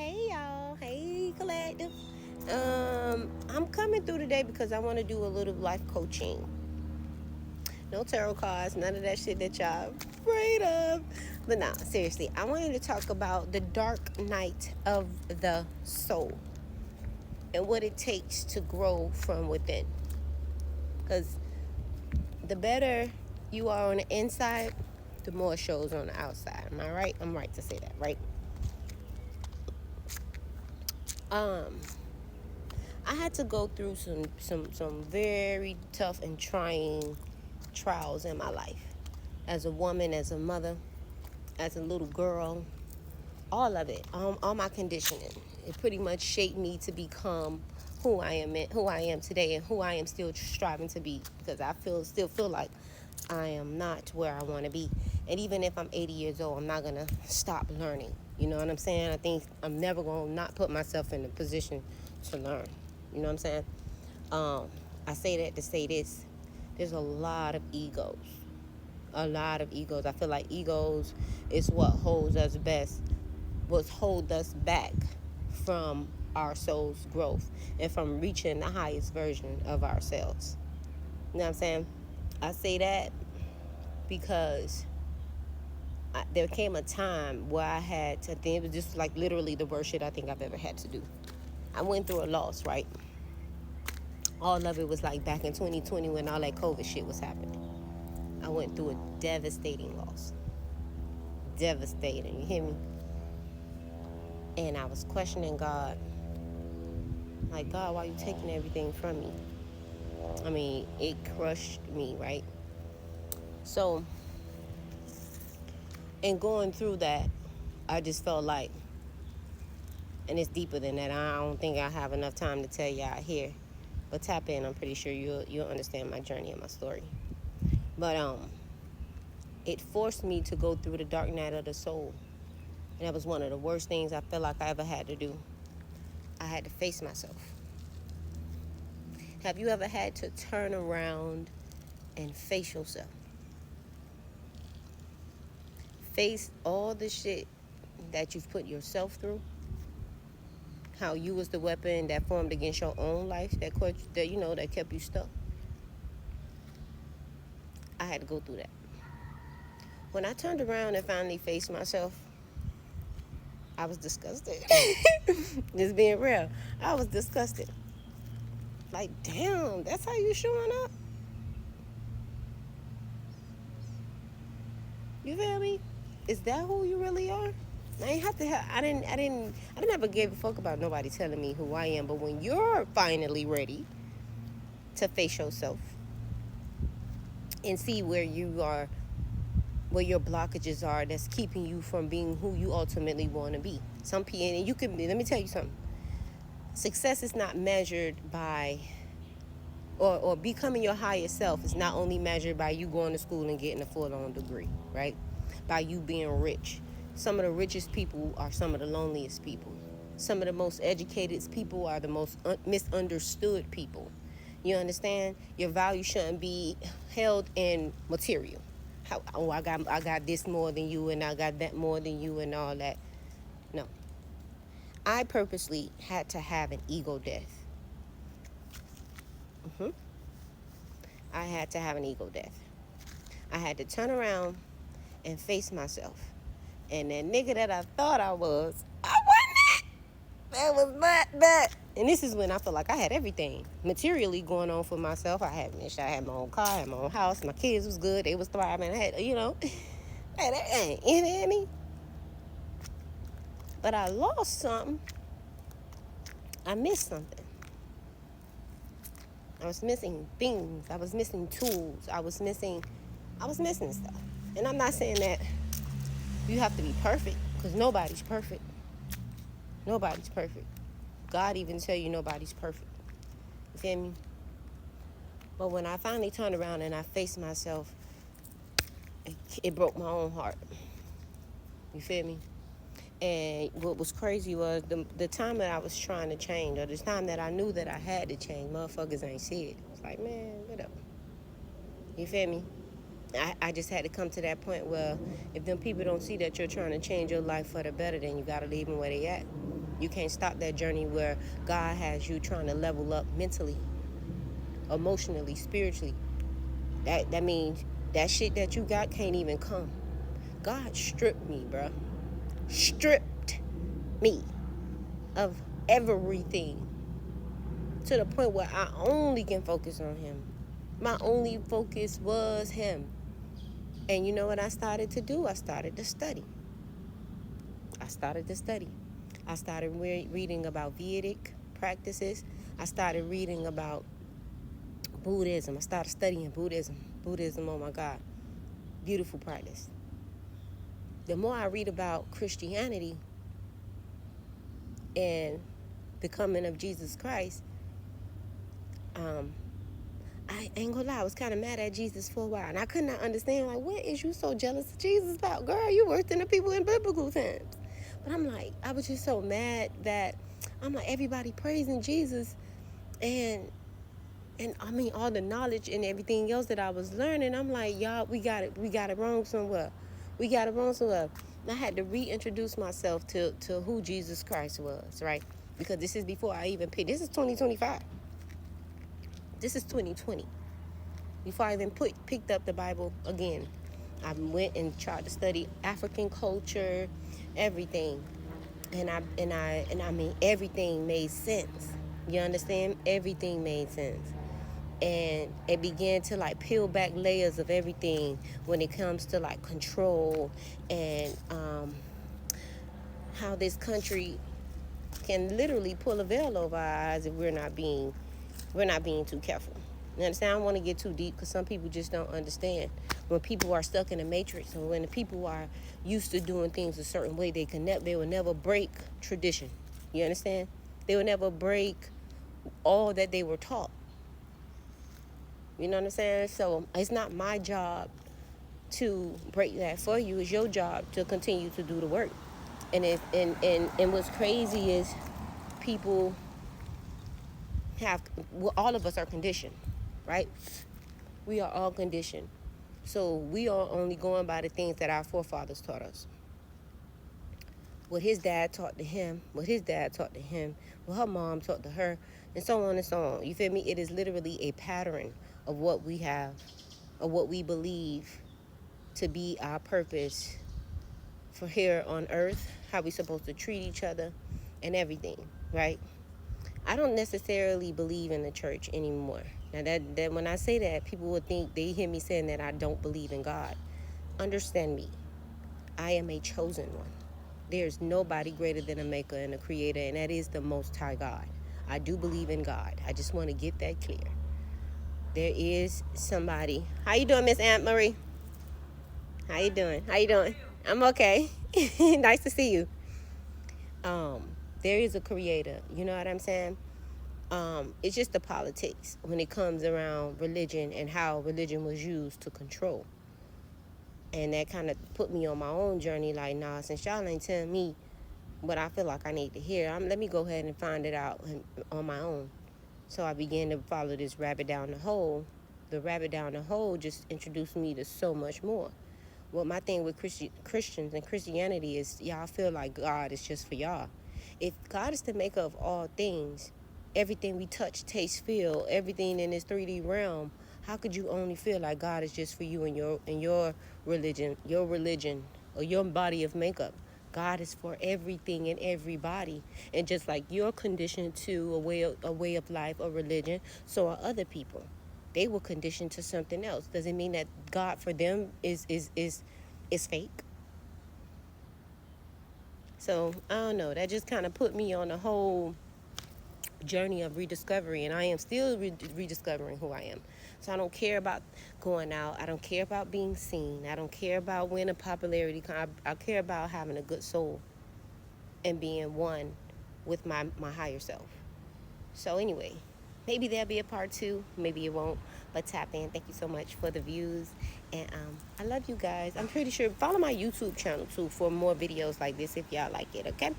Hey y'all, hey collective. I'm coming through today because I want to do a little life coaching. No tarot cards, none of that shit that y'all afraid of. But nah, seriously, I wanted to talk about the dark night of the soul and what it takes to grow from within. Because the better you are on the inside, the more shows on the outside. Am I right? I'm right to say that, right? Um, I had to go through some very tough and trying trials in my life. As a woman, as a mother, as a little girl, all of it, all my conditioning. It pretty much shaped me to become who I am today, and who I am still striving to be. Because I still feel like I am not where I want to be. And even if I'm 80 years old, I'm not gonna stop learning. You know what I'm saying? I think I'm never gonna not put myself in a position to learn. You know what I'm saying? I say that to say this. There's a lot of egos. A lot of egos. I feel like egos is what holds us best, what hold us back from our soul's growth and from reaching the highest version of ourselves. You know what I'm saying? I say that because there came a time where I had to, I think it was just like literally the worst shit I think I've ever had to do. I went through a loss, right? All of it was like back in 2020 when all that COVID shit was happening. I went through a devastating loss. Devastating, you hear me? And I was questioning God. Like, God, why are you taking everything from me? I mean, it crushed me, right? So, in going through that, I just felt like, and it's deeper than that. I don't think I have enough time to tell y'all here. But tap in, I'm pretty sure you'll understand my journey and my story. But it forced me to go through the dark night of the soul. And that was one of the worst things I felt like I ever had to do. I had to face myself. Have you ever had to turn around and face yourself? Face all the shit that you've put yourself through? How you was the weapon that formed against your own life that kept you stuck? I had to go through that. When I turned around and finally faced myself, I was disgusted. Just being real. I was disgusted. Like, damn, that's how you showing up? You feel me? Is that who you really are? I ain't have to have, I didn't ever give a fuck about nobody telling me who I am. But when you're finally ready to face yourself and see where you are, where your blockages are that's keeping you from being who you ultimately want to be. Some people, and you can, let me tell you something. Success is not measured by, or becoming your highest self is not only measured by you going to school and getting a full-on degree, right? By you being rich. Some of the richest people are some of the loneliest people. Some of the most educated people are the most misunderstood people. You understand? Your value shouldn't be held in material. I got this more than you, and I got that more than you, and all that. No. I purposely had to have an ego death. I had to have an ego death. I had to turn around and face myself. And that nigga that I thought I wasn't that. That was not that. And this is when I felt like I had everything materially going on for myself. I had my own car, I had my own house, my kids was good, they was thriving. I had, I had everything. You know what I mean? But I lost something. I missed something. I was missing things. I was missing tools. I was missing stuff. And I'm not saying that you have to be perfect, because nobody's perfect. Nobody's perfect. God even tell you nobody's perfect. You feel me? But when I finally turned around and I faced myself, it broke my own heart. You feel me? And what was crazy was the time that I was trying to change, or the time that I knew that I had to change, motherfuckers ain't see it. It's like, man, whatever. You feel me? I just had to come to that point where if them people don't see that you're trying to change your life for the better, then you got to leave them where they at. You can't stop that journey where God has you trying to level up mentally, emotionally, spiritually. That means that shit that you got can't even come. God stripped me, bruh. Stripped me of everything to the point where I only can focus on him. My only focus was him. And you know what I started to do? I started to study. I started reading about Vedic practices. I started reading about Buddhism. I started studying Buddhism. Buddhism, oh my God, beautiful practice. The more I read about Christianity and the coming of Jesus Christ, I ain't gonna lie, I was kind of mad at Jesus for a while. And I could not understand, like, what is you so jealous of Jesus about? Girl, you worse than the people in biblical times. But I'm like, I was just so mad that, I'm like, everybody praising Jesus. And I mean, all the knowledge and everything else that I was learning, I'm like, y'all, we got it wrong somewhere. We got it wrong somewhere. And I had to reintroduce myself to who Jesus Christ was, right? Because this is before I even picked. This is 2025. This is 2020. Before I even picked up the Bible again, I went and tried to study African culture, everything, and I mean, everything made sense. You understand? Everything made sense, and it began to like peel back layers of everything when it comes to like control and how this country can literally pull a veil over our eyes if we're not being too careful. You understand? I don't want to get too deep because some people just don't understand. When people are stuck in a matrix and when the people are used to doing things a certain way, they will never break tradition. You understand? They will never break all that they were taught. You know what I'm saying? So it's not my job to break that for you. It's your job to continue to do the work. And what's crazy is people all of us are conditioned, right? We are all conditioned. So we are only going by the things that our forefathers taught us. What his dad taught to him, what her mom taught to her, and so on and so on. You feel me? It is literally a pattern of what we have, of what we believe to be our purpose for here on earth, how we supposed to treat each other and everything, right? I don't necessarily believe in the church anymore. Now that when I say that, people would think, they hear me saying that I don't believe in God. Understand me. I am a chosen one. There's nobody greater than a maker and a creator, and that is the Most High God. I do believe in God. I just want to get that clear. There is somebody. How you doing, Miss Aunt Marie? How you doing? I'm okay. Nice to see you. There is a creator. You know what I'm saying? It's just the politics when it comes around religion and how religion was used to control. And that kind of put me on my own journey, like, nah, since y'all ain't telling me what I feel like I need to hear, let me go ahead and find it out on my own. So I began to follow this rabbit down the hole. The rabbit down the hole just introduced me to so much more. Well, my thing with Christians and Christianity is y'all feel like God is just for y'all. If God is the maker of all things, everything we touch, taste, feel, everything in this 3D realm, how could you only feel like God is just for you and your religion, or your body of makeup? God is for everything and everybody. And just like you're conditioned to a way of life or religion, so are other people. They were conditioned to something else. Does it mean that God for them is fake? So I don't know. That just kind of put me on a whole journey of rediscovery, and I am still rediscovering who I am. So I don't care about going out. I don't care about being seen. I don't care about winning popularity. I care about having a good soul and being one with my higher self. So anyway, maybe there'll be a part 2. Maybe it won't. But tap in. Thank you so much for the views. And I love you guys. I'm pretty sure. Follow my YouTube channel, too, for more videos like this if y'all like it, okay?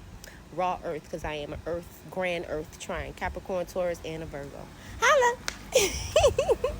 Raw Earth, because I am an Grand Earth trine. Capricorn, Taurus, and a Virgo. Holla!